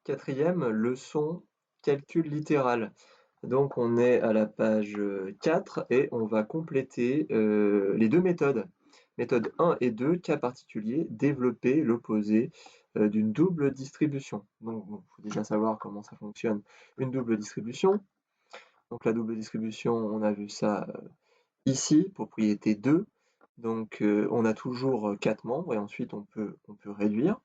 Quatrième leçon, calcul littéral. Donc on est à la page 4 et on va compléter les deux méthodes. Méthode 1 et 2, cas particulier, développer l'opposé d'une double distribution. Donc il faut déjà savoir comment ça fonctionne une double distribution. Donc la double distribution, on a vu ça ici, propriété 2. Donc on a toujours 4 membres et ensuite on peut réduire.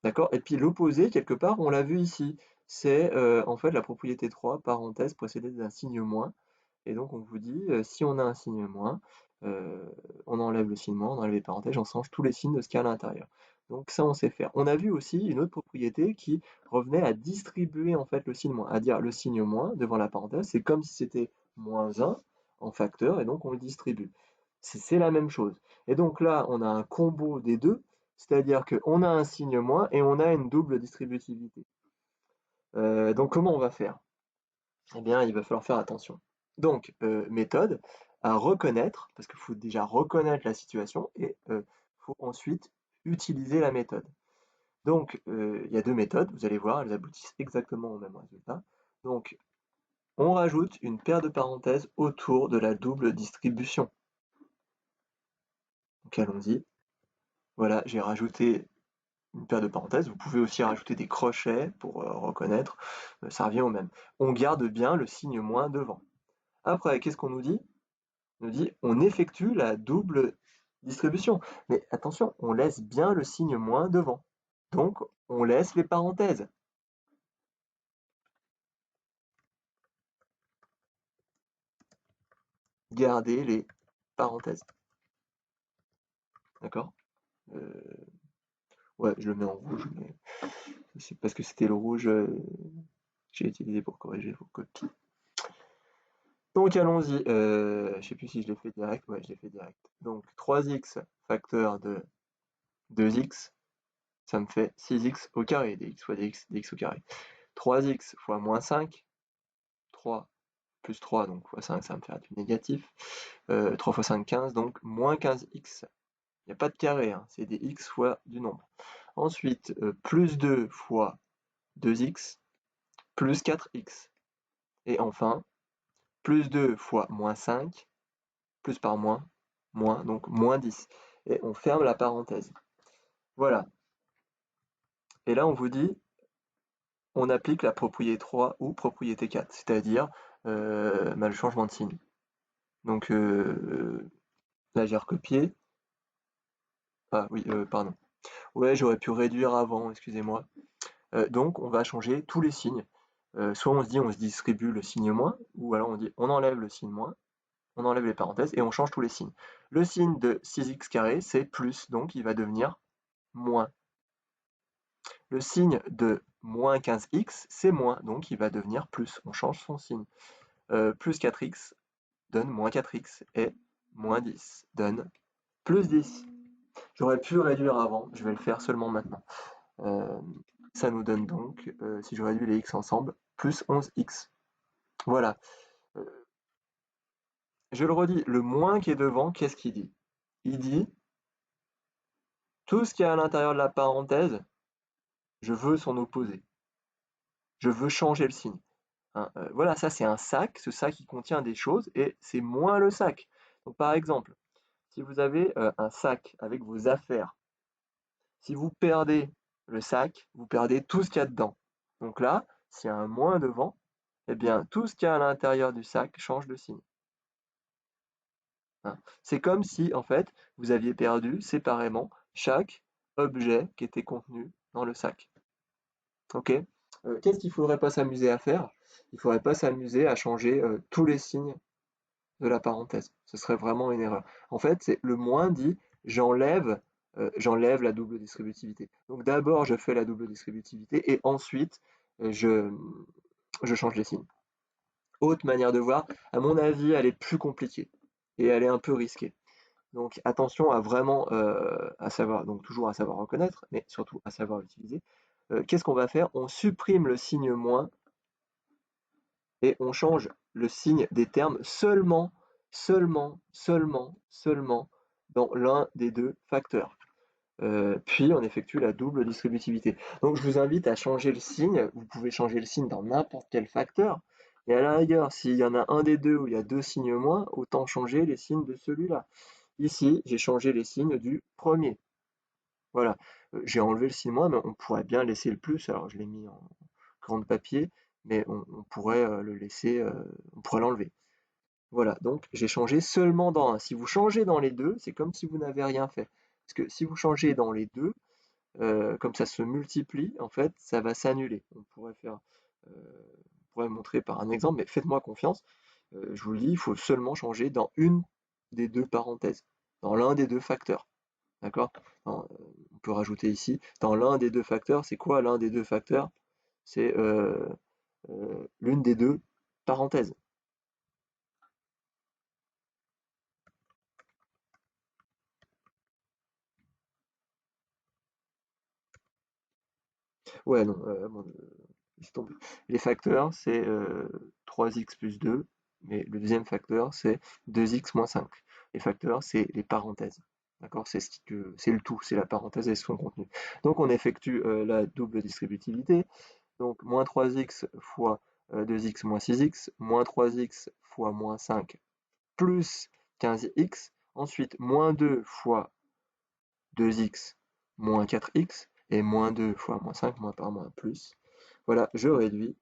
D'accord? Et puis l'opposé, quelque part, on l'a vu ici. C'est en fait la propriété 3, parenthèse précédée d'un signe moins. Et donc on vous dit, si on a un signe moins, euh, on enlève le signe moins, on enlève les parenthèses, on change tous les signes de ce qu'il y a à l'intérieur. Donc ça, on sait faire. On a vu aussi une autre propriété qui revenait à distribuer en fait le signe moins, à dire le signe moins devant la parenthèse, c'est comme si c'était -1 en facteur, et donc on le distribue. C'est la même chose. Et donc là, on a un combo des deux, c'est-à-dire qu'on a un signe moins et on a une double distributivité. Donc comment on va faire? Eh bien, il va falloir faire attention. Donc, méthode à reconnaître, parce qu'il faut déjà reconnaître la situation et faut ensuite utiliser la méthode. Donc, il y a deux méthodes, vous allez voir, elles aboutissent exactement au même résultat. Donc, on rajoute une paire de parenthèses autour de la double distribution. Donc, allons-y. Voilà, j'ai rajouté une paire de parenthèses. Vous pouvez aussi rajouter des crochets pour reconnaître. Ça revient au même. On garde bien le signe moins devant. Après, qu'est-ce qu'on nous dit? On nous dit on effectue la double distribution. Mais attention, on laisse bien le signe moins devant. Donc, on laisse les parenthèses. Gardez les parenthèses. D'accord? Ouais, je le mets en rouge, mais c'est parce que c'était le rouge que j'ai utilisé pour corriger vos copies. Donc allons-y, je sais plus si je l'ai fait direct, ouais je l'ai fait direct. Donc 3x facteur de 2x, ça me fait 6x au carré, dx fois dx au carré. 3x fois moins 5, 3 plus 3, donc fois 5, ça va me faire du négatif. 3 fois 5, 15, donc moins 15x. Il n'y a pas de carré, hein, c'est des x fois du nombre. Ensuite, plus 2 fois 2x, plus 4x. Et enfin, plus 2 fois moins 5, plus par moins, moins, donc moins 10. Et on ferme la parenthèse. Voilà. Et là, on vous dit, on applique la propriété 3 ou propriété 4, c'est-à-dire le changement de signe. Donc là, j'ai recopié. Ah oui, pardon. Ouais, j'aurais pu réduire avant, excusez-moi. Donc, on va changer tous les signes. Soit on se dit, on se distribue le signe moins, ou alors on dit, on enlève le signe moins, on enlève les parenthèses et on change tous les signes. Le signe de 6x carré, c'est plus, donc il va devenir moins. Le signe de moins 15x, c'est moins, donc il va devenir plus. On change son signe. Plus 4x donne moins 4x et moins 10 donne plus 10. J'aurais pu réduire avant, je vais le faire seulement maintenant. Euh, Ça nous donne donc, si je réduis les x ensemble, plus 11x. Voilà. Euh, je le redis, le moins qui est devant, qu'est-ce qu'il dit? Il dit, tout ce qui est à l'intérieur de la parenthèse, je veux son opposé. Je veux changer le signe. Hein, voilà, ça c'est un sac, ce sac il contient des choses et c'est moins le sac. Donc par exemple, si vous avez un sac avec vos affaires, si vous perdez le sac, vous perdez tout ce qu'il y a dedans. Donc là, s'il y a un moins devant, eh bien tout ce qu'il y a à l'intérieur du sac change de signe. Hein. C'est comme si en fait vous aviez perdu séparément chaque objet qui était contenu dans le sac. Ok? Qu'est-ce qu'il ne faudrait pas s'amuser à faire? Il ne faudrait pas s'amuser à changer tous les signes de la parenthèse. Ce serait vraiment une erreur. En fait, c'est le moins dit j'enlève la double distributivité. Donc d'abord je fais la double distributivité et ensuite je, je change les signes. Autre manière de voir, à mon avis, elle est plus compliquée et elle est un peu risquée. Donc attention à vraiment à savoir, donc toujours à savoir reconnaître, mais surtout à savoir utiliser. Qu'est-ce qu'on va faire? On supprime le signe moins et on change le signe des termes seulement dans l'un des deux facteurs. puis on effectue la double distributivité. Donc je vous invite à changer le signe, vous pouvez changer le signe dans n'importe quel facteur, et à la rigueur, s'il y en a un des deux où il y a deux signes moins, autant changer les signes de celui-là. Ici, j'ai changé les signes du premier. Voilà, j'ai enlevé le signe moins, mais on pourrait bien laisser le plus, alors je l'ai mis en cran de papier, mais on pourrait le laisser, on pourrait l'enlever. Voilà, donc j'ai changé seulement dans un. Si vous changez dans les deux, c'est comme si vous n'avez rien fait. Parce que si vous changez dans les deux, comme ça se multiplie, en fait, ça va s'annuler. On pourrait montrer par un exemple, mais faites-moi confiance. Je vous le dis, il faut seulement changer dans une des deux parenthèses, dans l'un des deux facteurs. D'accord? On peut rajouter ici, dans l'un des deux facteurs, c'est quoi l'un des deux facteurs? C'est l'une des deux parenthèses. Ouais, non, bon, laisse tomber. Les facteurs, c'est 3x plus 2, mais le deuxième facteur, c'est 2x moins 5. Les facteurs, c'est les parenthèses. D'accord? C'est le tout, c'est la parenthèse et son contenu. Donc on effectue la double distributivité. Donc moins 3x fois 2x moins 6x, moins 3x fois moins 5 plus 15x. Ensuite, moins 2 fois 2x moins 4x et moins 2 fois moins 5 moins par moins plus. Voilà, je réduis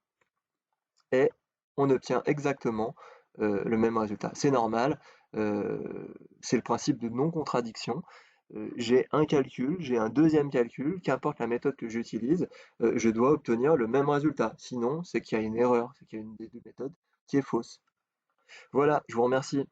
et on obtient exactement le même résultat. C'est normal, c'est le principe de non-contradiction. J'ai un calcul, j'ai un deuxième calcul, qu'importe la méthode que j'utilise, je dois obtenir le même résultat. Sinon, c'est qu'il y a une erreur, c'est qu'il y a une des deux méthodes qui est fausse. Voilà, je vous remercie.